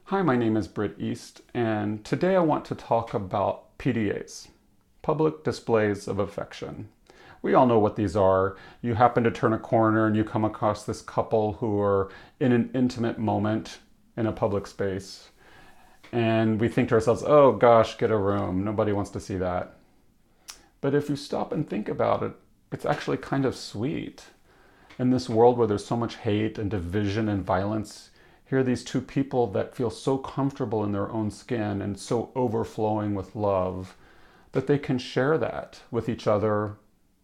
Hi, my name is Britt East, and today I want to talk about PDAs, public displays of affection. We all know what these are. You happen to turn a corner and you come across this couple who are in an intimate moment in a public space. And we think to ourselves, oh gosh, get a room. Nobody wants to see that. But if you stop and think about it, it's actually kind of sweet. In this world where there's so much hate and division and violence, here are these two people that feel so comfortable in their own skin and so overflowing with love that they can share that with each other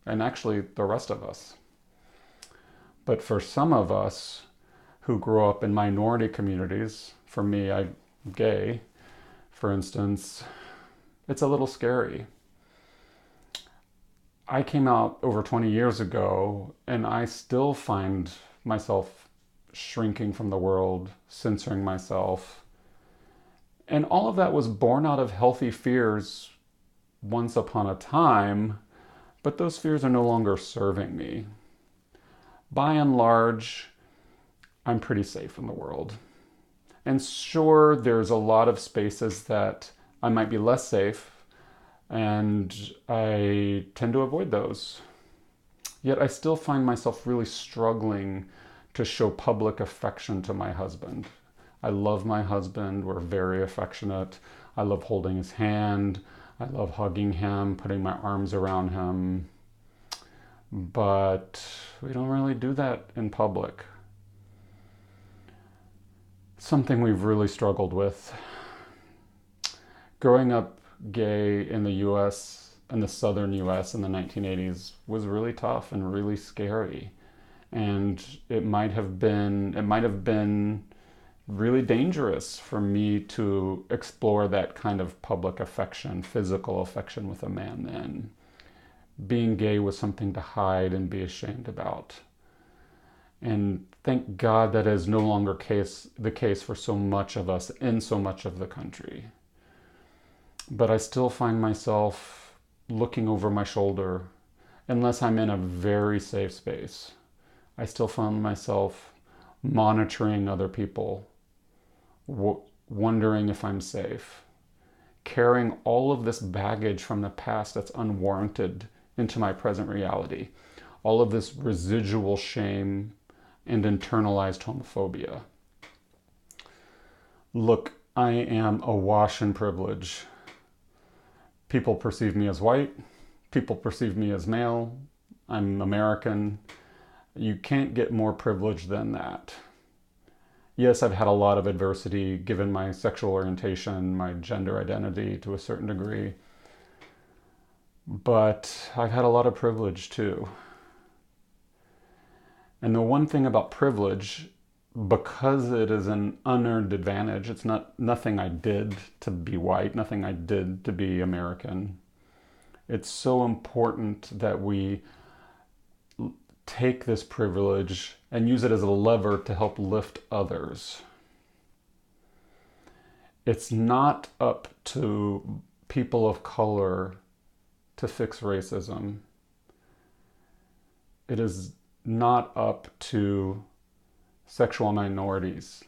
and actually the rest of us. But for some of us who grow up in minority communities, for me, I'm gay, for instance, it's a little scary. I came out over 20 years ago and I still find myself shrinking from the world, censoring myself. And all of that was born out of healthy fears once upon a time, but those fears are no longer serving me. By and large, I'm pretty safe in the world. And sure, there's a lot of spaces that I might be less safe, and I tend to avoid those. Yet I still find myself really struggling to show public affection to my husband. I love my husband. We're very affectionate. I love holding his hand. I love hugging him, putting my arms around him. But we don't really do that in public. Something we've really struggled with. Growing up gay in the US, in the southern US in the 1980s was really tough and really scary. And it might have been really dangerous for me to explore that kind of public affection, physical affection with a man then. Being gay was something to hide and be ashamed about. And thank God that is no longer the case for so much of us in so much of the country. But I still find myself looking over my shoulder unless I'm in a very safe space. I still find myself monitoring other people, wondering if I'm safe, carrying all of this baggage from the past that's unwarranted into my present reality, all of this residual shame and internalized homophobia. Look, I am awash in privilege. People perceive me as white. People perceive me as male. I'm American. You can't get more privilege than that. Yes, I've had a lot of adversity given my sexual orientation, my gender identity to a certain degree. But I've had a lot of privilege too. And the one thing about privilege, because it is an unearned advantage, it's nothing I did to be white, nothing I did to be American. It's so important that we take this privilege and use it as a lever to help lift others. It's not up to people of color to fix racism. It is not up to sexual minorities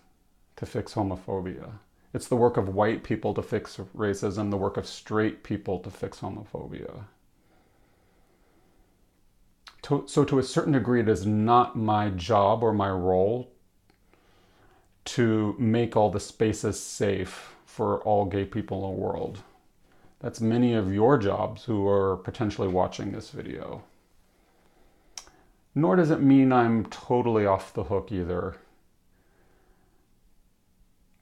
to fix homophobia. It's the work of white people to fix racism, the work of straight people to fix homophobia. So to a certain degree, it is not my job or my role to make all the spaces safe for all gay people in the world. That's many of your jobs who are potentially watching this video. Nor does it mean I'm totally off the hook either.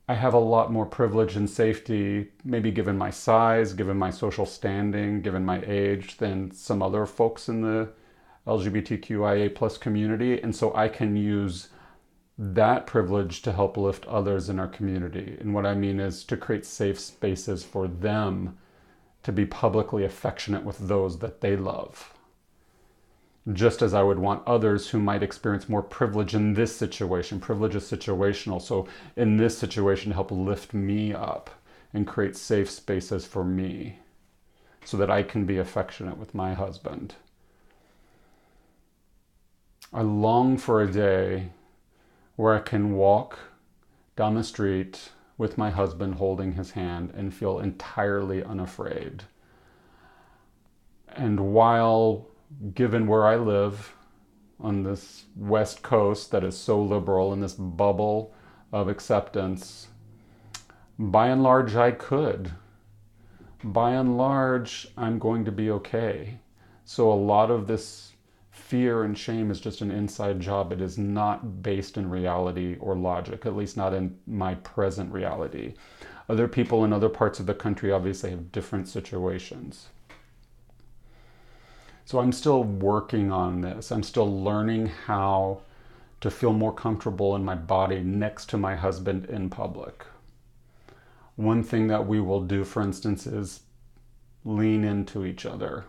I have a lot more privilege and safety, maybe given my size, given my social standing, given my age, than some other folks in the LGBTQIA plus community. And so I can use that privilege to help lift others in our community. And what I mean is to create safe spaces for them to be publicly affectionate with those that they love. Just as I would want others who might experience more privilege in this situation. Privilege is situational. So in this situation, to help lift me up and create safe spaces for me so that I can be affectionate with my husband. I long for a day where I can walk down the street with my husband holding his hand and feel entirely unafraid. And while, given where I live on this West Coast that is so liberal in this bubble of acceptance, by and large I could. By and large, I'm going to be okay. So a lot of this fear and shame is just an inside job. It is not based in reality or logic, at least not in my present reality. Other people in other parts of the country obviously have different situations. So I'm still working on this. I'm still learning how to feel more comfortable in my body next to my husband in public. One thing that we will do, for instance, is lean into each other.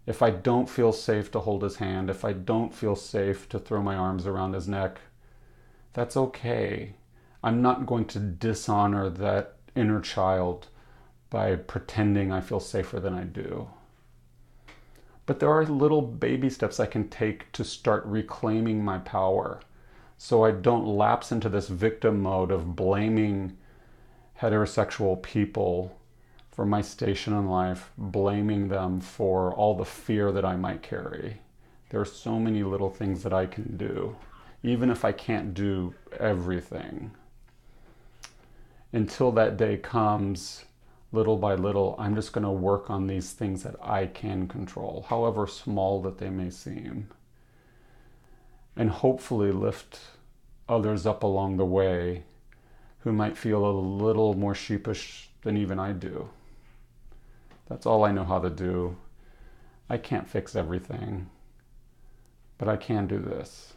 If I don't feel safe to hold his hand, if I don't feel safe to throw my arms around his neck, that's okay. I'm not going to dishonor that inner child by pretending I feel safer than I do. But there are little baby steps I can take to start reclaiming my power so I don't lapse into this victim mode of blaming heterosexual people for my station in life, blaming them for all the fear that I might carry. There are so many little things that I can do, even if I can't do everything. Until that day comes, little by little, I'm just going to work on these things that I can control, however small that they may seem, and hopefully lift others up along the way who might feel a little more sheepish than even I do. That's all I know how to do. I can't fix everything, but I can do this.